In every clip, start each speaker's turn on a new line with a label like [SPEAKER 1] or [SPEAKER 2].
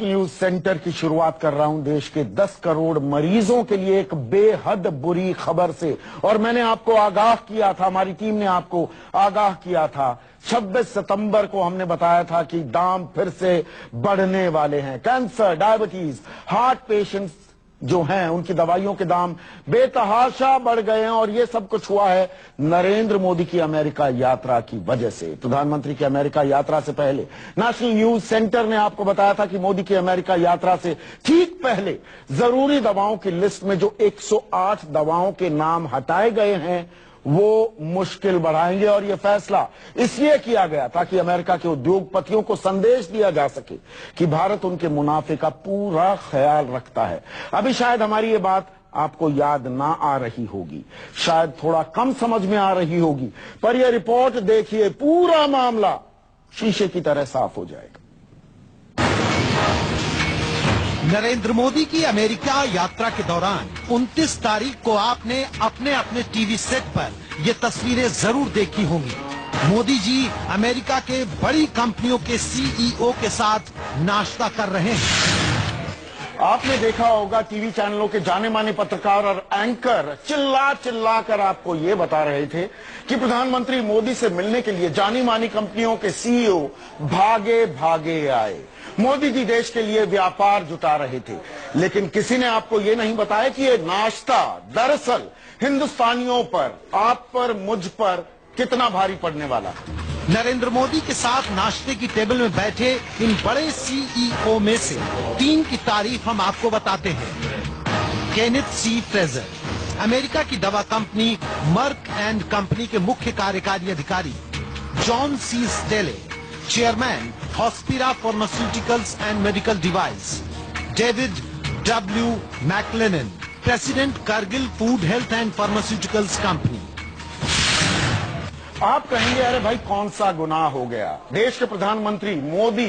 [SPEAKER 1] News centre की शुरुआत कर रहा हूं देश के 10 करोड़ मरीजों के लिए एक बेहद बुरी खबर से। और मैंने आपको आगाह किया था, हमारी टीम ने आपको आगाह किया था। 26 सितंबर को हमने बताया था कि दाम फिर से बढ़ने वाले हैं। कैंसर, डायबिटीज, हार्ट पेशेंट्स जो हैं उनकी दवाइयों के दाम बेतहाशा बढ़ गए हैं। और ये सब कुछ हुआ है नरेंद्र मोदी की अमेरिका यात्रा की वजह से। प्रधानमंत्री की अमेरिका यात्रा से पहले नेशनल न्यूज सेंटर ने आपको बताया था कि मोदी की अमेरिका यात्रा से ठीक पहले जरूरी दवाओं की लिस्ट में जो 108 दवाओं के नाम हटाए गए हैं वो मुश्किल बढ़ाएंगे। और यह फैसला इसलिए किया गया ताकि अमेरिका के उद्योगपतियों को संदेश दिया जा सके कि भारत उनके मुनाफे का पूरा ख्याल रखता है। अभी शायद हमारी ये बात आपको याद ना आ रही होगी, शायद थोड़ा कम समझ में आ रही होगी, पर यह रिपोर्ट देखिए, पूरा मामला शीशे की तरह साफ हो जाएगा।
[SPEAKER 2] नरेंद्र मोदी की अमेरिका यात्रा के दौरान 29 तारीख को आपने अपने अपने टीवी सेट पर ये तस्वीरें जरूर देखी होंगी। मोदी जी अमेरिका के बड़ी कंपनियों के सीईओ के साथ नाश्ता कर रहे हैं।
[SPEAKER 1] आपने देखा होगा टीवी चैनलों के जाने माने पत्रकार और एंकर चिल्ला चिल्ला कर आपको ये बता रहे थे कि प्रधानमंत्री मोदी से मिलने के लिए जानी मानी कंपनियों के सीईओ भागे भागे आए। मोदी जी देश के लिए व्यापार जुटा रहे थे, लेकिन किसी ने आपको ये नहीं बताया कि ये नाश्ता दरअसल हिंदुस्तानियों पर, आप पर, मुझ पर कितना भारी पड़ने वाला है।
[SPEAKER 2] नरेंद्र मोदी के साथ नाश्ते की टेबल में बैठे इन बड़े सीईओ में से 3 की तारीफ हम आपको बताते हैं। केनेथ सी फ्रेजर, अमेरिका की दवा कंपनी मर्क एंड कंपनी के मुख्य कार्यकारी अधिकारी। John C Staley, chairman Hospira pharmaceuticals and medical device. David W MacLennan, president Cargill food health and pharmaceuticals company.
[SPEAKER 1] आप कहेंगे अरे भाई कौन सा गुनाह हो गया, देश के प्रधानमंत्री मोदी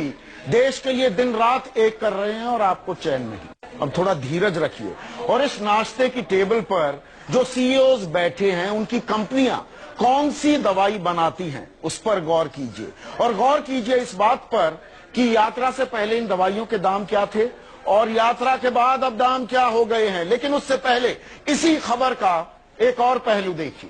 [SPEAKER 1] देश के लिए दिन रात एक कर रहे हैं और आपको चैन नहीं। अब थोड़ा धीरज रखिए और इस नाश्ते की टेबल पर जो सीईओज बैठे हैं उनकी कंपनियां कौन सी दवाई बनाती हैं उस पर गौर कीजिए। और गौर कीजिए इस बात पर कि यात्रा से पहले इन दवाइयों के दाम क्या थे और यात्रा के बाद अब दाम क्या हो गए हैं। लेकिन उससे पहले इसी खबर का एक और पहलू देखिए।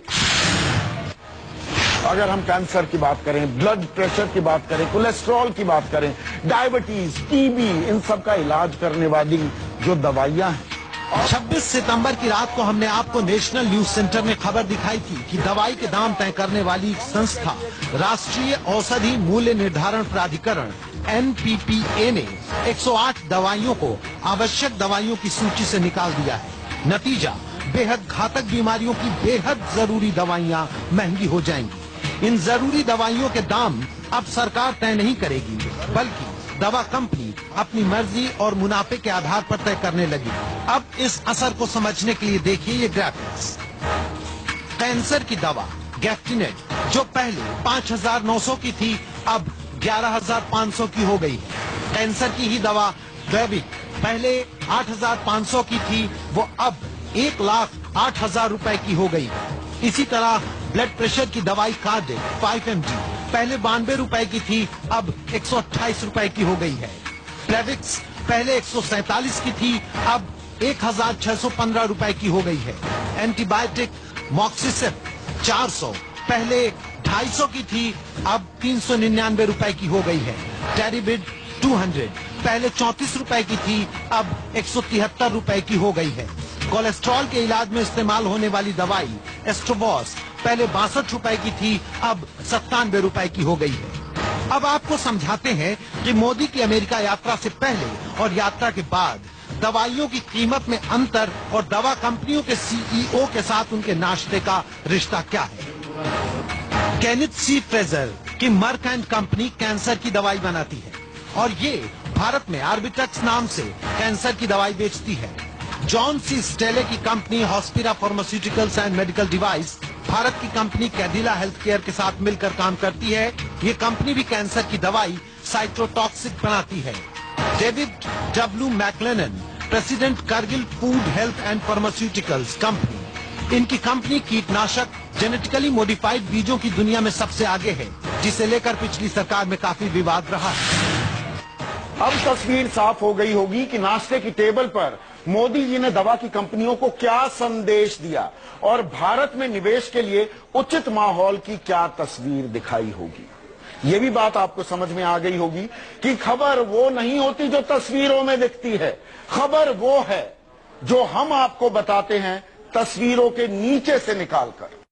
[SPEAKER 1] अगर हम कैंसर की बात करें, ब्लड प्रेशर की बात करें, कोलेस्ट्रॉल की बात करें, डायबिटीज, टीबी, इन सब का इलाज करने वाली जो दवाइयां हैं।
[SPEAKER 2] 26 सितंबर की रात को हमने आपको नेशनल न्यूज सेंटर में खबर दिखाई थी कि दवाई के दाम तय करने वाली संस्था राष्ट्रीय औषधि मूल्य निर्धारण प्राधिकरण NPPA ने 108 दवाइयों को आवश्यक दवाइयों की सूची से निकाल दिया है। नतीजा, बेहद घातक बीमारियों की बेहद जरूरी दवाइयां महंगी हो जाएंगी। इन जरूरी दवाइयों के दाम अब सरकार तय नहीं करेगी, बल्कि दवा कंपनी अपनी मर्जी और मुनाफे के आधार पर तय करने लगी। अब इस असर को समझने के लिए देखिए ये ग्राफिक्स। कैंसर की दवा गैफ्टिनेट जो पहले 5,900 की थी अब 11,500 की हो गई है। कैंसर की ही दवा वेविक पहले 8,500 की थी, वो अब 1,08,000 रुपए की हो गई है। इसी तरह ब्लड प्रेशर की दवाई कार्डिक 5 mg पहले 92 रुपए की थी, अब 128 रुपए की हो गई है। प्लेविक्स पहले 147 की थी, अब 1,615 रुपए की हो गई है। एंटीबायोटिक मॉक्सिसिप 400 पहले 250 की थी, अब 399 रुपए की हो गई है। टेरिबिड 200 पहले 34 रुपए की थी, अब 173 रुपए की हो गई है। कोलेस्ट्रॉल के इलाज में इस्तेमाल होने वाली दवाई एस्ट्रोवॉस पहले 62 रुपए की थी, अब 97 रुपए की हो गई है। अब आपको समझाते हैं कि मोदी की अमेरिका यात्रा से पहले और यात्रा के बाद दवाइयों की कीमत में अंतर और दवा कंपनियों के सीईओ के साथ उनके नाश्ते का रिश्ता क्या है। केनेथ सी फ्रेजर की मर्क एंड कंपनी कैंसर की दवाई बनाती है और ये भारत में आर्बिटक्स नाम से कैंसर की दवाई बेचती है। जॉन सी स्टेले की company Hospira pharmaceuticals and medical device Bharat की कंपनी कैडिला हेल्थ केयर के साथ मिलकर काम करती है। ये कंपनी भी कैंसर की दवाई साइटोटॉक्सिक बनाती है। David W MacLennan, president Cargill food health and pharmaceuticals company, इनकी कंपनी कीटनाशक जेनेटिकली मॉडिफाइड बीजों की दुनिया में सबसे आगे है, जिसे लेकर पिछली सरकार में काफी विवाद रहा है।
[SPEAKER 1] अब तस्वीर साफ हो गई होगी कि नाश्ते की टेबल पर मोदी जी ने दवा की कंपनियों को क्या संदेश दिया और भारत में निवेश के लिए उचित माहौल की क्या तस्वीर दिखाई होगी। ये भी बात आपको समझ में आ गई होगी कि खबर वो नहीं होती जो तस्वीरों में दिखती है, खबर वो है जो हम आपको बताते हैं तस्वीरों के नीचे से निकालकर।